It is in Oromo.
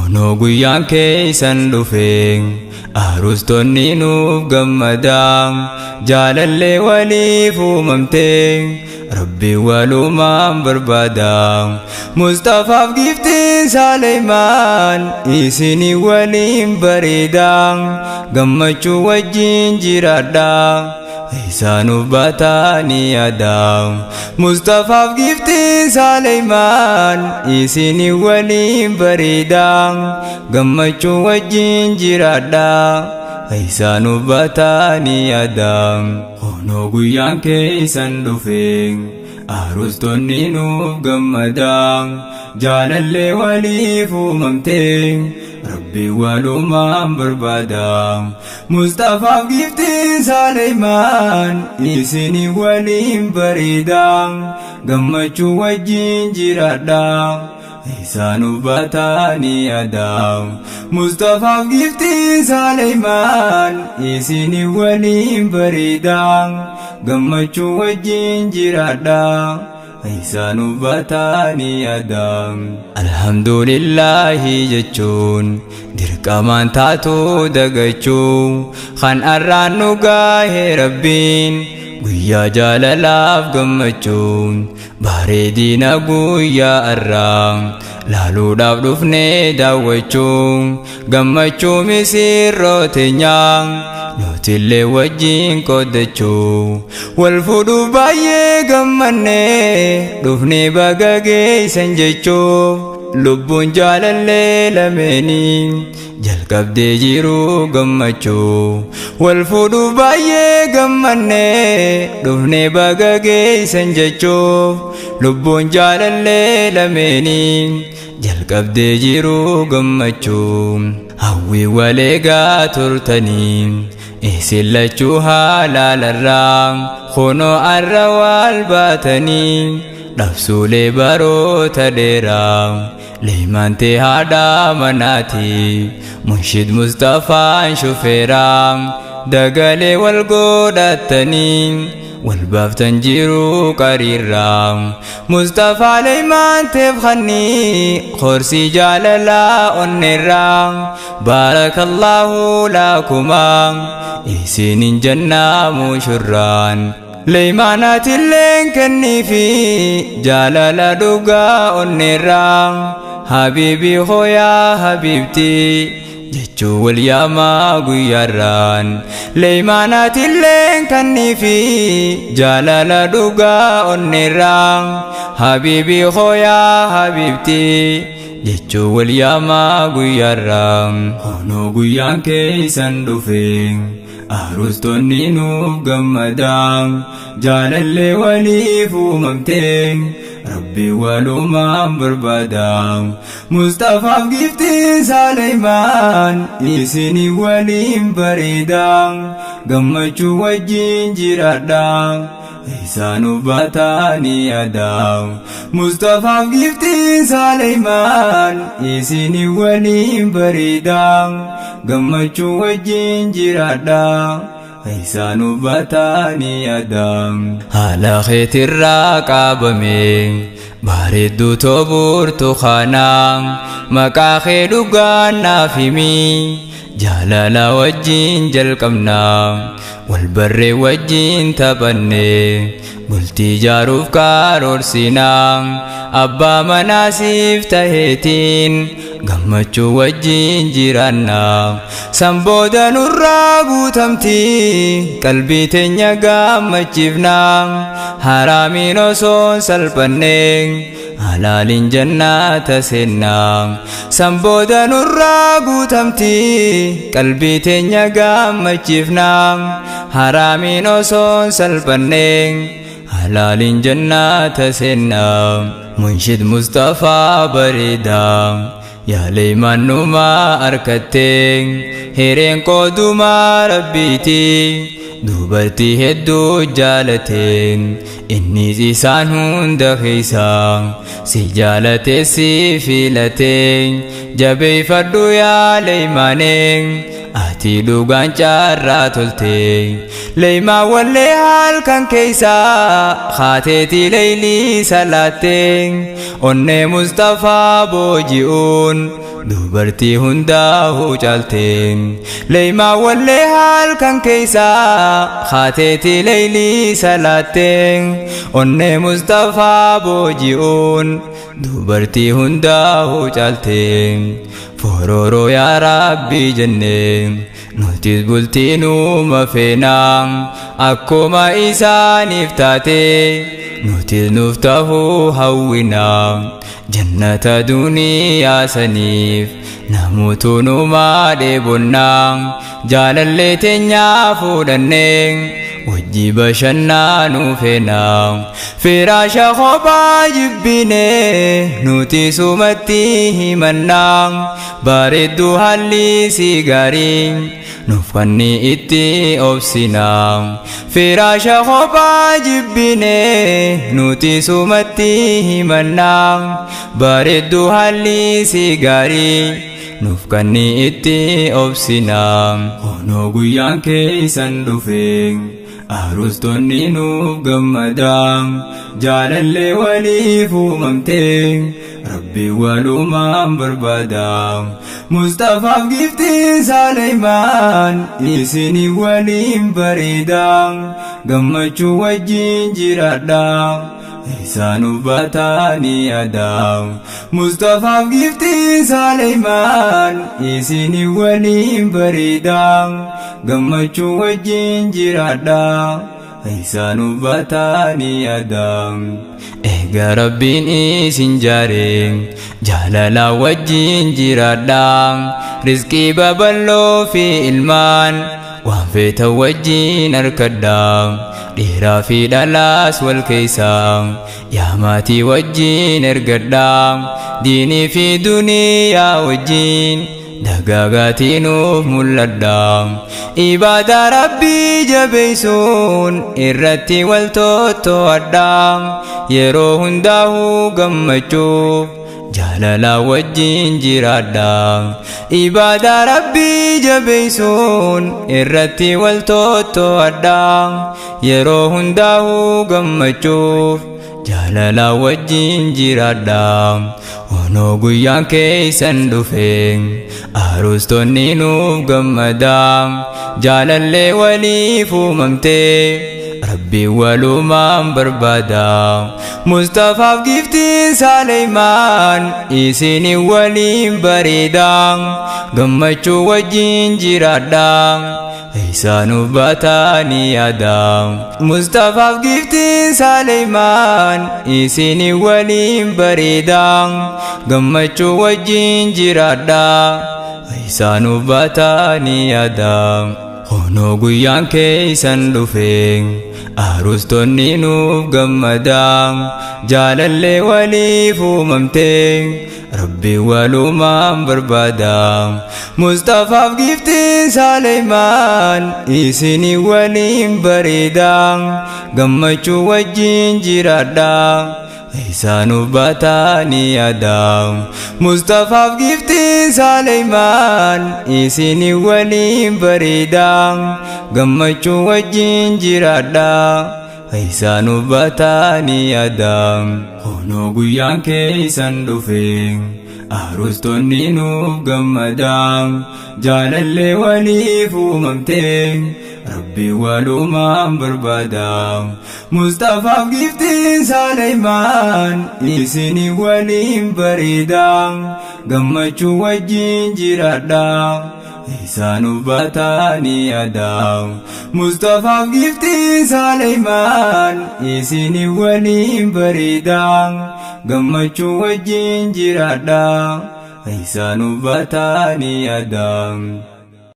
Ono guyyaan keeysan dhufeen arustonni nuuf gammadaan jaalallee waliif uumamteen Rabbi walumaan barbaadaan Mustafaaf giftiin Saaleymaan isinii waliin bareedaan gammachuu wajjin jiraadhaa Isaanuuf baatanii yaadaan Mustafaaf giftiin Saaleymaan isinii waliin bareedaan gammachuu wajjin jiraadhaa Isaanuuf baatanii yaadaan Ono guyyaan keeysan dhufeen arustonni nuuf gammadaan jaalallee waliif uumamteen Rabbi walumaan barbaadaan Mustafaaf giftiin Saaleymaan isinii waliin bareedaan gammachuu wajjin jiraadhaa Isaanuuf baatanii yaadaan Mustafaaf giftiin Saaleymaan isinii waliin bareedaan gammachuu wajjin jiraadhaa Isaanuuf baatanii yaadaan Alhamdulillahi jechuun dirqamaan taatu dagachuu kan arraan nu gaahee Rabbiin guyyaa jaalalaaf gammachuun bareedina guyyaa arraa laaluudhaaf dhufnee daawwachuun gammachuu misirroo teenyaa nutillee wajjin qooddachuu wal fuudhuuf baay'ee gammannee dhufnee baga geessan jechuuf lubbuun jaalallee lameenii jalqabdee jiru gammachuu wal fuudhuuf baay'ee gammannee dhufnee baga geessan jechuuf lubbuun jaalallee lameenii jalqabdee jiru gammachuu hawwii waleegaa turtanii isin lachuu haalaalarraa kunoo arra wal baatanii dhabsuulee baroota dheeraa leemantee haadha manaati Munshid Mustafaan shufeeraa dagalee wal godhatanii wal baaftan jiru qariirraa Mustafaa leemanteef khannii khoorsii jaalalaa onneerraa baarakallahu laakumaa isinin jannaa mushurraan leemanaatilleen kenniifi jaalala dhugaa onneerraa habiibii hooyaa habiibtii jechuu wal yaamaa guyyaarraan leemanaatilleen kenniifi jaalala dhugaa onneerraa habiibii hooyaa habiibtii jechuu wal yaamaa guyyaarraan Ono guyyaan keeysan dhufeen arustonni nuuf gammadaan jaalallee waliif uumamteen Rabbi walumaan barbaadaan Mustafaaf giftiin Saaleymaan isinii waliin bareedaan gammachuu wajjin jiraadhaa Isaanuuf baatanii yaadaan Mustafaaf giftiin Saaleymaan isinii waliin bareedaan gammachuu wajjin jiraadhaa Isaanuuf baatanii yaadaan haala keetirraa qaabamee bareedduu burtukaanaa maqaa kee dhugaan naaf himii jaalala wajjin jalqabnaa wal barree wajjin taphannee bultii ijaaruuf karoorsinaa abbaa manaasiif taheetiin gammachuu wajjin jiraannaa sanbooda nurraa guutamtii qalbii teenya gammachiifnaa haraamiin osoon salphannee halaaliin jannaata seennaa sanbooda nurraa guutamtii qalbii teenya gammachiifnaa haraamiin osoon salphannee halaaliin jannaata seennaa Munshid Mustafaa bareedaa yaa leemannumaa harkattee hireen qoodumaa rabbiitii dubartii hedduu jaalateen innis isaan hunda keessaa si jaalatee si filatee jabeeffadhu yaa leemanee ati dhugaan carraa toltee leemaan wallee halkan keessaa haateetii leeylii salaattee onnee Mustafaa booji'uun dubartii hundaa'uu caalteen leeymaa wallee halkan keeysaa haateetii leeylii salaatteen onnee Mustafaa booji'uun dubartii hundaa'uu caalteen fororoo yaa Rabbii jennee nutis bultiinuma feenaa akkuma isaaniif taate nutis nuuf ta'uu hawwinaa jannata duniyaa saniif namoota numaa dheebonnaa jaalallee teenyaa fuudhannee wajjii bashannanuu feenaa firaasha kophaa jibbinee nuti sumatti himannaa bareedduu haalli si gaarii nuuf kanni itti obsinaa firaasha kophaa jibbinee nuti sumatti himannaa bareedduu haalli si gaarii nuuf kanni itti obsinaa honoo guyyaan keeysan dhufee arustonni nuuf gammadaa jaalallee waliif uumamtee Rabbi walumaan barbaadaa Mustafaaf giftiin Saleymaan isinii waliin bareedaa gammachuu wajjin jiraadhaa isaanuuf bataanii adaa Mustafaaf giftiin Saleymaan isinii waliin bareedaa gammachuu wajjin jiraadhaa isaanuuf bataanii adaa eega Rabbiin isin jaaree jaalala wajjin jiraadhaa rizqii babal'oo fi ilmaan waan feetan wajjin harkadhaa dhiiraa fi dhalaas wal keeysaa yaa maatii wajjin ergadhaa diinii fi duniyaa wajjin dagaagaatii nuuf mul'adhaa ibaadaa Rabbii jabeessuun irratti wal tottoo'adhaa yeroo hundaa'uu gammachuuf jaalala wajjin jiraadhaa ibaadaa Rabbii jabeessuun irratti wal tottoo'adhaa yeroo hundaa'uu gammachuuf jaalala wajjin jiraadhaa honoo guyyaan keeysan dhufee arustonni nuuf gammadaa jaalallee waliif uumamtee Rabbi walumaan barbaadaa Mustafaaf giftiin Saleymaan isinii waliin bareedaa gammachuu wajjin jiraadhaa isaanuuf bataanii adaa Mustafaaf giftiin Saleymaan isinii waliin bareedaa gammachuu wajjin jiraadhaa isaanuuf bataanii adaa honoo guyyaan keeysan dhufee arustonni nuuf gammadaa jaalallee waliif uumamtee Rabbi walumaan barbaadaa Mustafaaf giftiin Saleymaan isinii waliin bareedaa gammachuu wajjin jiraadhaa isaanuuf bataanii adaa Mustafaaf giftiin Saleymaan isinii waliin bareedaa gammachuu wajjin jiraadhaa isaanuuf bataanii adaa honoo guyyaan keeysan dhufee arustonni nuuf gammadaa jaalallee waliif uumamtee Rabbi walumaan barbaadaa Mustafaaf giftiin Saleymaan isinii waliin bareedaa gammachuu wajjin jiraadhaa isaanuuf bataanii adaa Mustafaaf giftiin Saleymaan isinii waliin bareedaa gammachuu wajjin jiraadhaa isaanuuf bataanii adaa